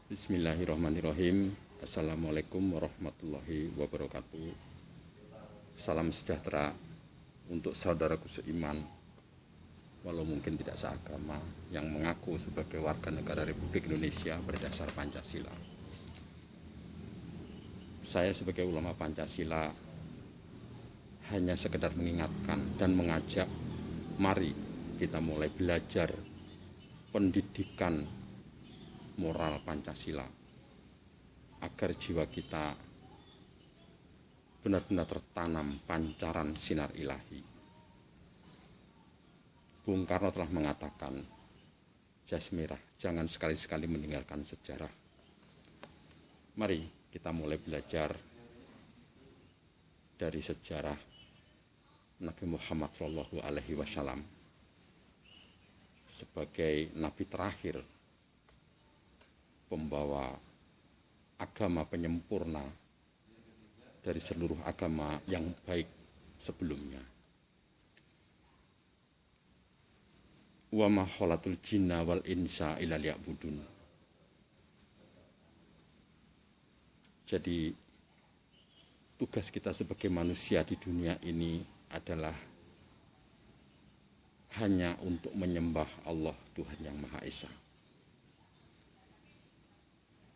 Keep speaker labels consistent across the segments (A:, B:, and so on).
A: Bismillahirrahmanirrahim. Assalamualaikum warahmatullahi wabarakatuh. Salam sejahtera untuk saudaraku seiman, walau mungkin tidak seagama, yang mengaku sebagai warga negara Republik Indonesia berdasar Pancasila. Saya sebagai ulama Pancasila hanya sekedar mengingatkan dan mengajak, mari kita mulai belajar pendidikan moral Pancasila agar jiwa kita benar-benar tertanam pancaran sinar ilahi. Bung Karno telah mengatakan, jas merah, jangan sekali-sekali meninggalkan sejarah. Mari kita mulai belajar dari sejarah Nabi Muhammad SAW sebagai nabi terakhir, pembawa agama penyempurna dari seluruh agama yang baik sebelumnya. Wa ma khalaqtul jinna wal insa illa liya'budun. Jadi tugas kita sebagai manusia di dunia ini adalah hanya untuk menyembah Allah, Tuhan yang Maha Esa.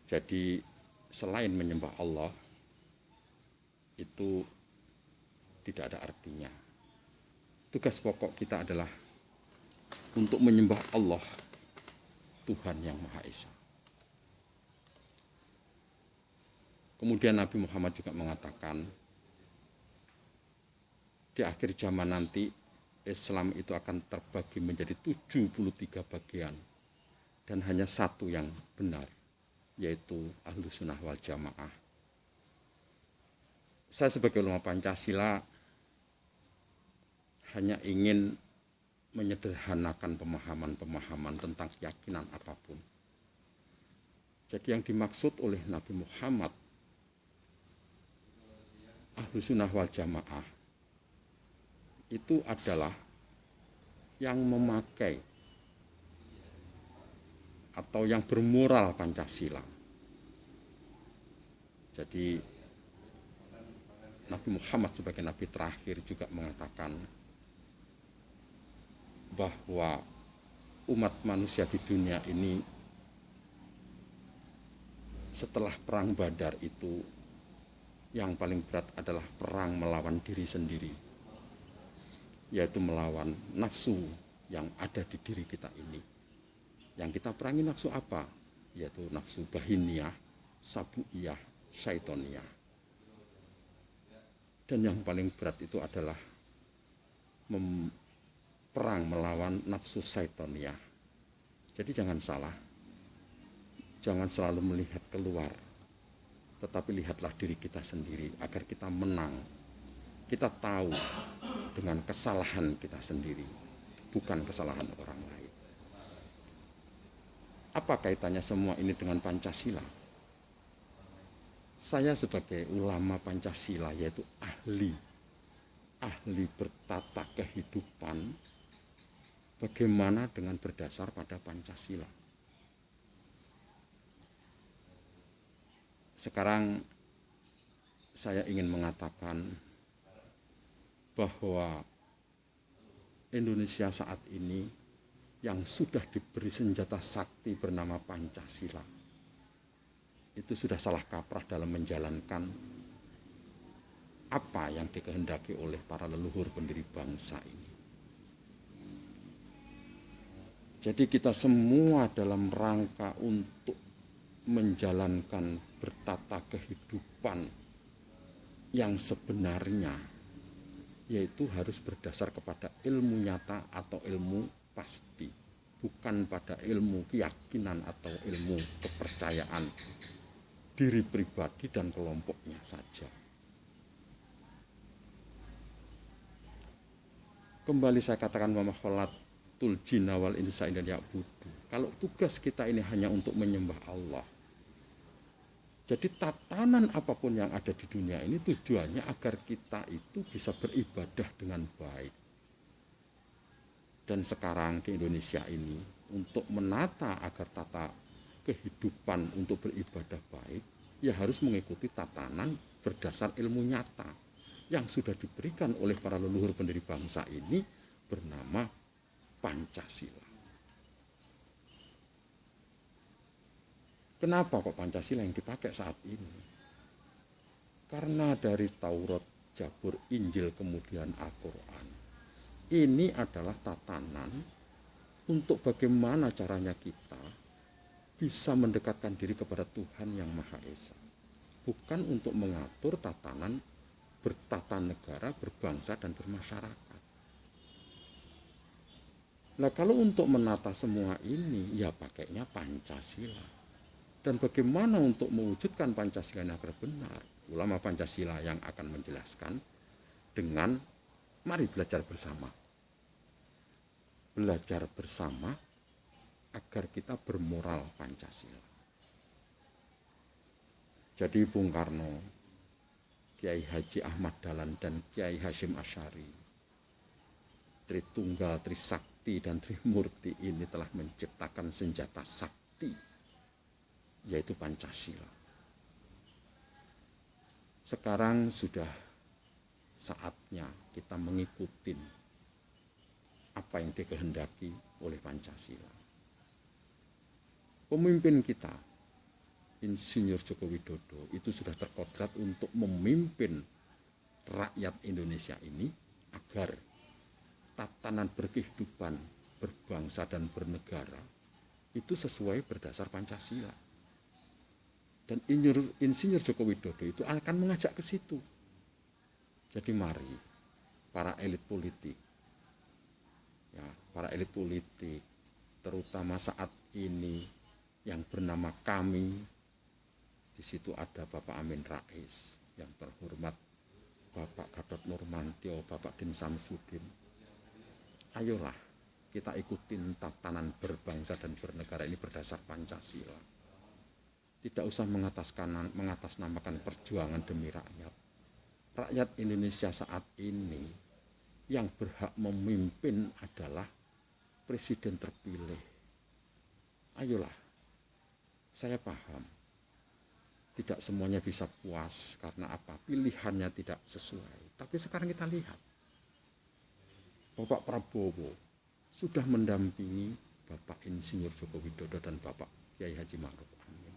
A: Jadi selain menyembah Allah itu tidak ada artinya. Tugas pokok kita adalah untuk menyembah Allah, Tuhan yang Maha Esa. Kemudian Nabi Muhammad juga mengatakan, di akhir zaman nanti Islam itu akan terbagi menjadi 73 bagian dan hanya satu yang benar, yaitu Ahlus Sunnah wal Jamaah. Saya sebagai ulama Pancasila hanya ingin menyederhanakan pemahaman-pemahaman tentang keyakinan apapun. Jadi yang dimaksud oleh Nabi Muhammad Ahlus Sunnah wal Jamaah itu adalah yang memakai atau yang bermoral Pancasila. Jadi Nabi Muhammad sebagai nabi terakhir juga mengatakan bahwa umat manusia di dunia ini setelah perang Badar itu yang paling berat adalah perang melawan diri sendiri, yaitu melawan nafsu yang ada di diri kita ini. Yang kita perangi nafsu apa? Yaitu nafsu bahiniyah, sabuiyah, syaitoniyah. Dan yang paling berat itu adalah perang melawan nafsu syaitoniyah. Jadi jangan salah, jangan selalu melihat keluar, tetapi lihatlah diri kita sendiri agar kita menang. Kita tahu dengan kesalahan kita sendiri, bukan kesalahan orang lain. Apa kaitannya semua ini dengan Pancasila? Saya sebagai ulama Pancasila, yaitu ahli bertata kehidupan, bagaimana dengan berdasar pada Pancasila. Sekarang saya ingin mengatakan bahwa Indonesia saat ini yang sudah diberi senjata sakti bernama Pancasila itu sudah salah kaprah dalam menjalankan apa yang dikehendaki oleh para leluhur pendiri bangsa ini. Jadi kita semua dalam rangka untuk menjalankan bertata kehidupan yang sebenarnya, yaitu harus berdasar kepada ilmu nyata atau ilmu pasti, bukan pada ilmu keyakinan atau ilmu kepercayaan diri pribadi dan kelompoknya saja. Kembali saya katakan, wa ma khalaqtul jinna wal insa illa liya'budun. Kalau tugas kita ini hanya untuk menyembah Allah, jadi tatanan apapun yang ada di dunia ini tujuannya agar kita itu bisa beribadah dengan baik. Dan sekarang di Indonesia ini untuk menata agar tata kehidupan untuk beribadah baik, ya harus mengikuti tatanan berdasar ilmu nyata yang sudah diberikan oleh para leluhur pendiri bangsa ini bernama Pancasila. Kenapa kok Pancasila yang dipakai saat ini? Karena dari Taurat, Zabur, Injil, kemudian Al-Quran, ini adalah tatanan untuk bagaimana caranya kita bisa mendekatkan diri kepada Tuhan yang Maha Esa. Bukan untuk mengatur tatanan bertata negara, berbangsa, dan bermasyarakat. Nah, kalau untuk menata semua ini, ya pakainya Pancasila. Dan bagaimana untuk mewujudkan Pancasila yang agar benar? Ulama Pancasila yang akan menjelaskan dengan mari belajar bersama. Belajar bersama agar kita bermoral Pancasila. Jadi Bung Karno, Kiai Haji Ahmad Dahlan dan Kiai Hasyim Asy'ari, Tritunggal, Trisakti dan Trimurti ini telah menciptakan senjata sakti, yaitu Pancasila. Sekarang sudah saatnya kita mengikuti apa yang dikehendaki oleh Pancasila. Pemimpin kita, Insinyur Joko Widodo, itu sudah terkodrat untuk memimpin rakyat Indonesia ini agar tatanan berkehidupan, berbangsa dan bernegara itu sesuai berdasar Pancasila. Dan Insinyur Joko Widodo itu akan mengajak ke situ. Jadi mari para elit politik, ya, para elit politik, terutama saat ini yang bernama kami, di situ ada Bapak Amin Rais, yang terhormat Bapak Gatot Nurmantio, Bapak Din Samsudin. Ayolah kita ikutin tatanan berbangsa dan bernegara ini berdasar Pancasila. Tidak usah mengatasnamakan perjuangan demi rakyat. Rakyat Indonesia saat ini yang berhak memimpin adalah presiden terpilih. Ayolah, saya paham tidak semuanya bisa puas karena apa? Pilihannya tidak sesuai. Tapi sekarang kita lihat, Bapak Prabowo sudah mendampingi Bapak Insinyur Joko Widodo dan Bapak Kiai Haji Ma'ruf Amin.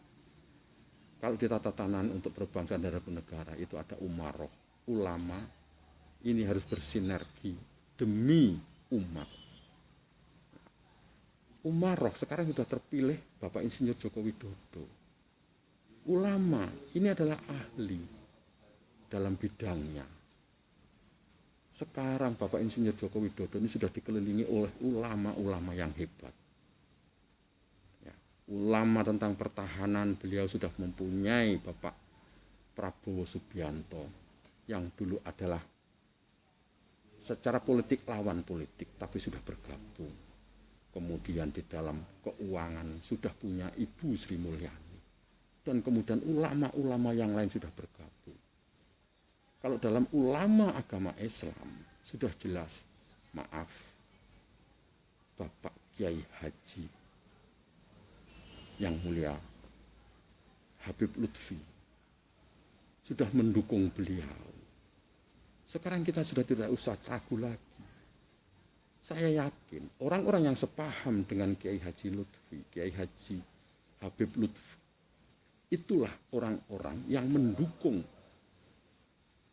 A: Kalau di tatanan untuk berbangsa dan bernegara itu ada umaroh, ulama, ini harus bersinergi demi umat. Umaroh sekarang sudah terpilih Bapak Insinyur Joko Widodo. Ulama ini adalah ahli dalam bidangnya. Sekarang Bapak Insinyur Joko Widodo ini sudah dikelilingi oleh ulama-ulama yang hebat. Ya, ulama tentang pertahanan beliau sudah mempunyai Bapak Prabowo Subianto yang dulu adalah secara politik lawan politik tapi sudah bergabung. Kemudian di dalam keuangan sudah punya Ibu Sri Mulyani. Dan kemudian ulama-ulama yang lain sudah bergabung. Kalau dalam ulama agama Islam sudah jelas, maaf, Bapak Kiai Haji yang mulia Habib Lutfi sudah mendukung beliau. Sekarang kita sudah tidak usah ragu lagi. Saya yakin orang-orang yang sepaham dengan Kiai Haji Lutfi, Kiai Haji Habib Lutfi, itulah orang-orang yang mendukung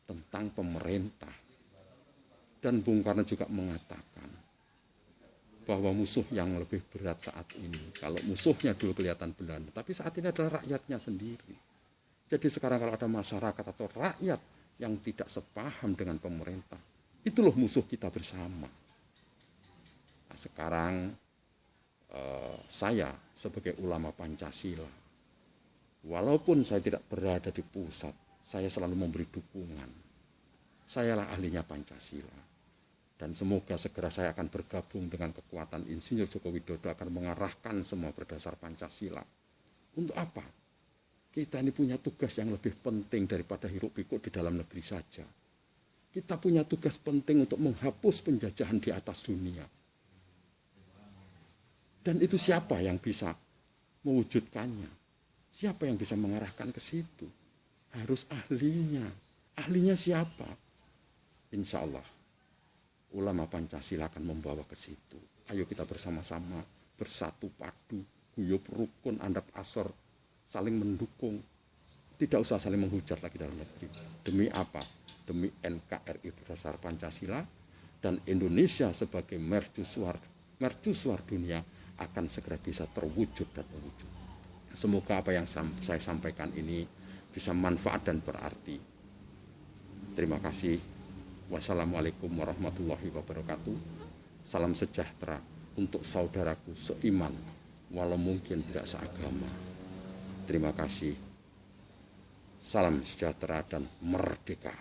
A: tentang pemerintah. Dan Bung Karno juga mengatakan bahwa musuh yang lebih berat saat ini, kalau musuhnya dulu kelihatan Belanda, tapi saat ini adalah rakyatnya sendiri. Jadi sekarang kalau ada masyarakat atau rakyat yang tidak sepaham dengan pemerintah, itu loh musuh kita bersama. Nah, sekarang saya sebagai ulama Pancasila, walaupun saya tidak berada di pusat, saya selalu memberi dukungan. Sayalah ahlinya Pancasila. Dan semoga segera saya akan bergabung dengan kekuatan Insinyur Joko Widodo akan mengarahkan semua berdasar Pancasila. Untuk apa? Kita ini punya tugas yang lebih penting daripada hiruk pikuk di dalam negeri saja. Kita punya tugas penting untuk menghapus penjajahan di atas dunia. Dan itu siapa yang bisa mewujudkannya. Siapa yang bisa mengarahkan ke situ? Harus ahlinya. Ahlinya siapa? Insya Allah ulama Pancasila akan membawa ke situ. Ayo kita bersama-sama bersatu padu, guyub rukun, andap asor, saling mendukung. Tidak usah saling menghujat lagi dalam negeri. Demi apa? Demi NKRI berdasar Pancasila dan Indonesia sebagai mercusuar dunia akan segera bisa terwujud dan mewujud. Semoga apa yang saya sampaikan ini bisa manfaat dan berarti. Terima kasih. Wassalamualaikum warahmatullahi wabarakatuh. Salam sejahtera untuk saudaraku seiman, walau mungkin tidak seagama. Terima kasih. Salam sejahtera dan merdeka.